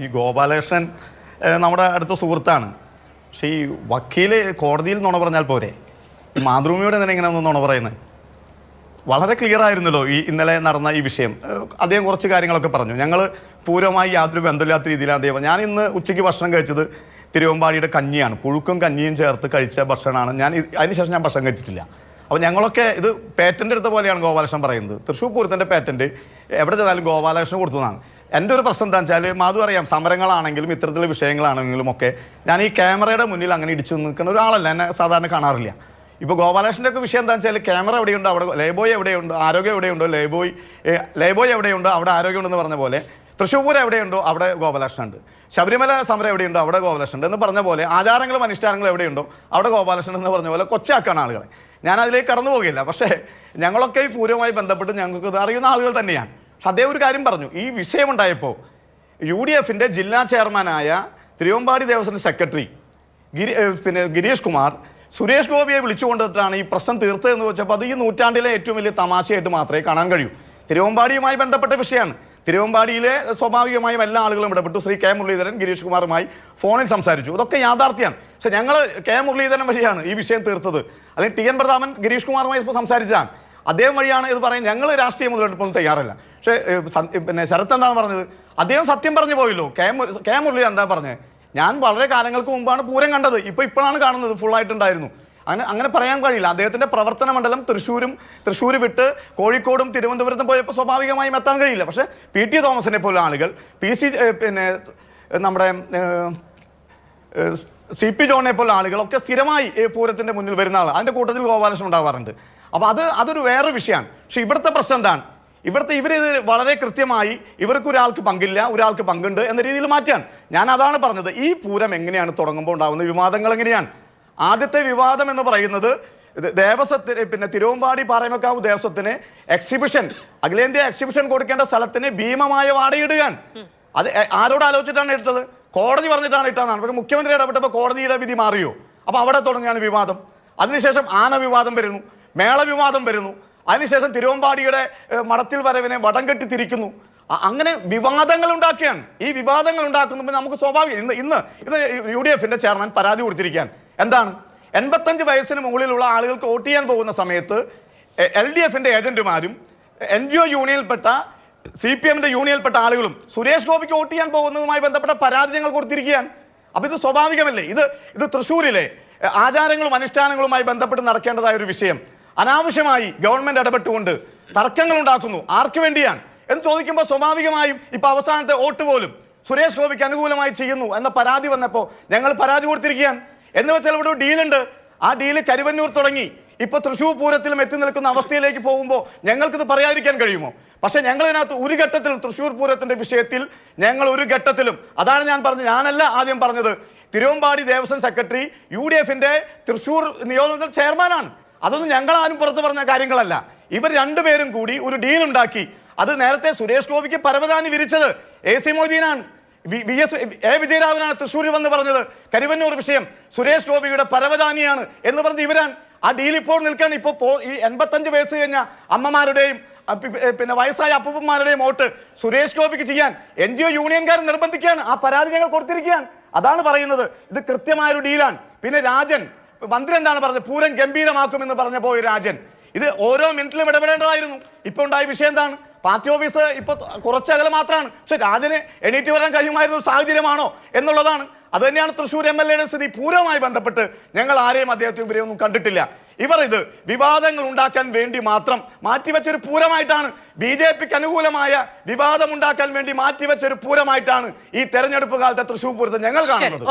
ഈ ഗോപാലകൃഷ്ണൻ നമ്മുടെ അടുത്ത സുഹൃത്താണ്. പക്ഷേ ഈ വക്കീല് കോടതിയിൽ നുണ പറഞ്ഞാൽ പോരെ, ഈ മാതൃഭൂമിയോട് തന്നെ ഇങ്ങനെ ഒന്ന് നുണ പറയുന്നത്? വളരെ ക്ലിയർ ആയിരുന്നല്ലോ ഈ ഇന്നലെ നടന്ന ഈ വിഷയം. അദ്ദേഹം കുറച്ച് കാര്യങ്ങളൊക്കെ പറഞ്ഞു. ഞങ്ങൾ പൂർവ്വമായി യാതൊരു ബന്ധമില്ലാത്ത രീതിയിലാണ് അദ്ദേഹം. ഞാൻ ഇന്ന് ഉച്ചയ്ക്ക് ഭക്ഷണം കഴിച്ചത് തിരുവമ്പാടിയുടെ കഞ്ഞിയാണ്, പുഴുക്കും കഞ്ഞിയും ചേർത്ത് കഴിച്ച ഭക്ഷണമാണ്. അതിനുശേഷം ഞാൻ ഭക്ഷണം കഴിച്ചിട്ടില്ല. അപ്പോൾ ഞങ്ങളൊക്കെ ഇത് പേറ്റൻ്റ് എടുത്ത പോലെയാണ് ഗോപാലകൃഷ്ണൻ പറയുന്നത്. തൃശ്ശൂർ പൂരത്തിൻ്റെ പേറ്റൻ്റ് എവിടെ ചെന്നാലും ഗോപാലകൃഷ്ണൻ കൊടുത്തതാണ്. എൻ്റെ ഒരു പ്രശ്നം എന്താ വെച്ചാൽ, മാധു അറിയാം, സമരങ്ങളാണെങ്കിലും ഇത്തരത്തിലുള്ള വിഷയങ്ങളാണെങ്കിലും ഒക്കെ ഞാൻ ഈ ക്യാമറയുടെ മുന്നിൽ അങ്ങനെ ഇടിച്ചു നിൽക്കുന്ന ഒരാളല്ല, എന്നെ സാധാരണ കാണാറില്ല. ഇപ്പോൾ ഗോപാലകൃഷ്ണൻ്റെ ഒക്കെ വിഷയം എന്താണെന്ന് വെച്ചാൽ, ക്യാമറ എവിടെയുണ്ടോ അവിടെ ലേബോയ് എവിടെയുണ്ടോ ആരോഗ്യം എവിടെയുണ്ടോ ലേബോയ് എവിടെയുണ്ടോ അവിടെ ആരോഗ്യമുണ്ടെന്ന് പറഞ്ഞ പോലെ, തൃശ്ശൂർ പൂരം എവിടെയുണ്ടോ അവിടെ ഗോപാലകൃഷ്ണൻ ഉണ്ട്, ശബരിമല സമരം എവിടെയുണ്ടോ അവിടെ ഗോപാലകൃഷ്ണൻ ഉണ്ട് എന്ന് പറഞ്ഞ പോലെ, ആചാരങ്ങളും അനുഷ്ഠാനങ്ങളും എവിടെയുണ്ടോ അവിടെ ഗോപാലകൃഷ്ണൻ എന്ന് പറഞ്ഞ പോലെ കൊച്ചാക്കാണ് ആളുകളെ. ഞാൻ അതിലേക്ക് കടന്നു പോകില്ല. പക്ഷേ ഞങ്ങളൊക്കെ ഈ പൂരവുമായി ബന്ധപ്പെട്ട് ഞങ്ങൾക്ക് ഇത് അറിയുന്ന ആളുകൾ തന്നെയാണ്. പക്ഷെ അദ്ദേഹം ഒരു കാര്യം പറഞ്ഞു. ഈ വിഷയമുണ്ടായപ്പോൾ UDFൻ്റെ ജില്ലാ ചെയർമാനായ തിരുവമ്പാടി ദേവസ്വം സെക്രട്ടറി ഗിരീഷ് കുമാർ സുരേഷ് ഗോപിയെ വിളിച്ചുകൊണ്ടിട്ടാണ് ഈ പ്രശ്നം തീർത്തതെന്ന് വെച്ചപ്പോൾ അത് ഈ നൂറ്റാണ്ടിലെ ഏറ്റവും വലിയ തമാശയായിട്ട് മാത്രമേ കാണാൻ കഴിയൂ. തിരുവമ്പാടിയുമായി ബന്ധപ്പെട്ട വിഷയമാണ്. തിരുവമ്പാടിയിലെ സ്വാഭാവികമായും എല്ലാ ആളുകളും ഇടപെട്ടു. ശ്രീ കെ മുരളീധരൻ ഗിരീഷ് കുമാറുമായി ഫോണിൽ സംസാരിച്ചു. ഇതൊക്കെ യാഥാർത്ഥ്യമാണ്. പക്ഷെ ഞങ്ങൾ കെ മുരളീധരൻ വഴിയാണ് ഈ വിഷയം തീർത്തത്. അല്ലെങ്കിൽ TN പ്രതാപൻ ഗിരീഷ് കുമാറുമായി സംസാരിച്ചാണ്, അദ്ദേഹം വഴിയാണ് ഇത് പറയുന്നത്. ഞങ്ങൾ രാഷ്ട്രീയ മുതലെടുപ്പൊന്നും തയ്യാറല്ല. പക്ഷേ ശരത്ത് എന്താണ് പറഞ്ഞത്? അദ്ദേഹം സത്യം പറഞ്ഞു പോയല്ലോ. കെ മുരളീധരൻ എന്താ പറഞ്ഞത്? ഞാൻ വളരെ കാലങ്ങൾക്ക് മുമ്പാണ് പൂരം കണ്ടത്, ഇപ്പോഴാണ് കാണുന്നത്, ഫുള്ളായിട്ടുണ്ടായിരുന്നു. അങ്ങനെ പറയാൻ കഴിയില്ല. അദ്ദേഹത്തിൻ്റെ പ്രവർത്തന മണ്ഡലം തൃശ്ശൂർ വിട്ട് കോഴിക്കോടും തിരുവനന്തപുരത്തും പോയപ്പോൾ സ്വാഭാവികമായും എത്താൻ കഴിയില്ല. പക്ഷേ PT തോമസിനെ പോലെ ആളുകൾ, നമ്മുടെ CP ജോണിനെ പോലെ ആളുകളൊക്കെ സ്ഥിരമായി പൂരത്തിൻ്റെ മുന്നിൽ വരുന്ന ആൾ. അതിൻ്റെ കൂട്ടത്തിൽ ഗോപാലകൃഷ്ണൻ ഉണ്ടാവാറുണ്ട്. അപ്പോൾ അതൊരു വേറെ വിഷയമാണ്. പക്ഷേ ഇവിടുത്തെ പ്രശ്നം എന്താണ്? ഇവരിത് വളരെ കൃത്യമായി ഇവർക്ക് ഒരാൾക്ക് പങ്കില്ല, ഒരാൾക്ക് പങ്കുണ്ട് എന്ന രീതിയിൽ മാറ്റാൻ. ഞാൻ അതാണ് പറഞ്ഞത്. ഈ പൂരം എങ്ങനെയാണ് തുടങ്ങുമ്പോൾ ഉണ്ടാകുന്ന വിവാദങ്ങൾ എങ്ങനെയാണ്? ആദ്യത്തെ വിവാദം എന്ന് പറയുന്നത് ദേവസ്വത്തിന് തിരുവമ്പാടി പാറമേക്കാവ് ദേവസ്വത്തിന് അഖിലേന്ത്യാ എക്സിബിഷൻ കൊടുക്കേണ്ട സ്ഥലത്തിന് ഭീമമായ വാടകയിടുകയാണ്. അത് ആരോട് ആലോചിച്ചിട്ടാണ് ഇട്ടത്? കോടതി പറഞ്ഞിട്ടാണ് ഇട്ടതാണ്. പക്ഷേ മുഖ്യമന്ത്രി ഇടപെട്ടപ്പോൾ കോടതിയുടെ വിധി മാറിയോ? അപ്പോൾ അവിടെ തുടങ്ങിയാണ് വിവാദം. അതിനുശേഷം ആന വിവാദം വരുന്നു, മേള വിവാദം വരുന്നു. അതിനുശേഷം തിരുവമ്പാടിയുടെ മടത്തിൽ വരവിനെ വടം കെട്ടി തിരിക്കുന്നു. അങ്ങനെ വിവാദങ്ങൾ ഉണ്ടാക്കിയാണ്. ഈ വിവാദങ്ങൾ ഉണ്ടാക്കുമ്പോൾ നമുക്ക് സ്വാഭാവികം ഇന്ന് UDFൻ്റെ ചെയർമാൻ പരാതി കൊടുത്തിരിക്കുകയാണ്. എന്താണ്? 85 വയസ്സിന് മുകളിലുള്ള ആളുകൾക്ക് വോട്ട് ചെയ്യാൻ പോകുന്ന സമയത്ത് LDFൻ്റെ ഏജന്റുമാരും NGO യൂണിയനിൽപ്പെട്ട CPMൻ്റെ യൂണിയനിൽപ്പെട്ട ആളുകളും സുരേഷ് ഗോപിക്ക് വോട്ട് ചെയ്യാൻ പോകുന്നതുമായി ബന്ധപ്പെട്ട പരാതി ഞങ്ങൾ കൊടുത്തിരിക്കുകയാണ്. അപ്പോൾ ഇത് സ്വാഭാവികമല്ലേ? ഇത് തൃശ്ശൂരിലെ ആചാരങ്ങളും അനുഷ്ഠാനങ്ങളുമായി ബന്ധപ്പെട്ട് നടക്കേണ്ടതായ ഒരു വിഷയം അനാവശ്യമായി ഗവൺമെന്റ് ഇടപെട്ടുകൊണ്ട് തർക്കങ്ങൾ ഉണ്ടാക്കുന്നു. ആർക്ക് വേണ്ടിയാണ് എന്ന് ചോദിക്കുമ്പോൾ സ്വാഭാവികമായും ഇപ്പൊ അവസാനത്തെ വോട്ട് പോലും സുരേഷ് ഗോപിക്ക് അനുകൂലമായി ചെയ്യുന്നു എന്ന പരാതി വന്നപ്പോൾ ഞങ്ങൾ പരാതി കൊടുത്തിരിക്കുകയാണ്. എന്ന് വെച്ചാൽ ഇവിടെ ഒരു ഡീലുണ്ട്. ആ ഡീല് കരുവന്നൂർ തുടങ്ങി ഇപ്പൊ തൃശ്ശൂർ പൂരത്തിലും എത്തി നിൽക്കുന്ന അവസ്ഥയിലേക്ക് പോകുമ്പോൾ ഞങ്ങൾക്കിത് പറയാതിരിക്കാൻ കഴിയുമോ? പക്ഷെ ഞങ്ങൾ ഇതിനകത്ത് ഒരു ഘട്ടത്തിലും തൃശ്ശൂർ പൂരത്തിന്റെ വിഷയത്തിൽ ഞങ്ങൾ ഒരു ഘട്ടത്തിലും, അതാണ് ഞാൻ പറഞ്ഞത്, ഞാനല്ല ആദ്യം പറഞ്ഞത്, തിരുവമ്പാടി ദേവസ്വം സെക്രട്ടറി UDFന്റെ തൃശ്ശൂർ നിയോജക ചെയർമാനാണ്. അതൊന്നും ഞങ്ങളാരും പുറത്തു പറഞ്ഞ കാര്യങ്ങളല്ല. ഇവർ രണ്ടുപേരും കൂടി ഒരു ഡീൽ ഉണ്ടാക്കി. അത് നേരത്തെ സുരേഷ് ഗോപിക്ക് പരവതാനി വിരിച്ചത് AC മൊയ്തീനാണ്, വിജയരാഘവനാണ് തൃശ്ശൂരിൽ വന്ന് പറഞ്ഞത് കരുവന്നൂർ വിഷയം സുരേഷ് ഗോപിയുടെ പരവതാനിയാണ് എന്ന് പറഞ്ഞ് ഇവരാണ്. ആ ഡീൽ ഇപ്പോൾ നിൽക്കാൻ ഇപ്പോൾ ഈ 85 വയസ്സ് കഴിഞ്ഞ അമ്മമാരുടെയും വയസ്സായ അപ്പൂപ്പന്മാരുടെയും വോട്ട് സുരേഷ് ഗോപിക്ക് ചെയ്യാൻ NGO യൂണിയൻകാർ നിർബന്ധിക്കുകയാണ്. ആ പരാതി ഞങ്ങൾ കൊടുത്തിരിക്കുകയാണ്. അതാണ് പറയുന്നത്. ഇത് കൃത്യമായൊരു ഡീലാണ്. പിന്നെ രാജൻ മന്ത്രി എന്താണ് പറഞ്ഞത്? പൂരം ഗംഭീരമാക്കുമെന്ന് പറഞ്ഞ പോയി രാജൻ. ഇത് ഓരോ മിനിറ്റിലും ഇടപെടേണ്ടതായിരുന്നു. ഇപ്പൊ ഉണ്ടായ വിഷയം എന്താണ്? പാർട്ടി ഓഫീസ് ഇപ്പൊ കുറച്ചകലെ മാത്രമാണ്. പക്ഷെ രാജന് എണീറ്റ് വരാൻ കഴിയുമായിരുന്ന ഒരു സാഹചര്യമാണോ എന്നുള്ളതാണ്. അത് തന്നെയാണ് തൃശ്ശൂർ MLAയുടെ സ്ഥിതി. പൂരവുമായി ബന്ധപ്പെട്ട് ഞങ്ങൾ ആരെയും അദ്ദേഹത്തെ ഇവരെയൊന്നും കണ്ടിട്ടില്ല. ഇവർ ഇത് വിവാദങ്ങൾ ഉണ്ടാക്കാൻ വേണ്ടി മാത്രം മാറ്റിവെച്ചൊരു പൂരമായിട്ടാണ്, BJPക്ക് അനുകൂലമായ വിവാദം ഉണ്ടാക്കാൻ വേണ്ടി മാറ്റിവെച്ചൊരു പൂരമായിട്ടാണ് ഈ തെരഞ്ഞെടുപ്പ് കാലത്തെ തൃശ്ശൂർ പൂരത്തെ ഞങ്ങൾ കാണുന്നത്.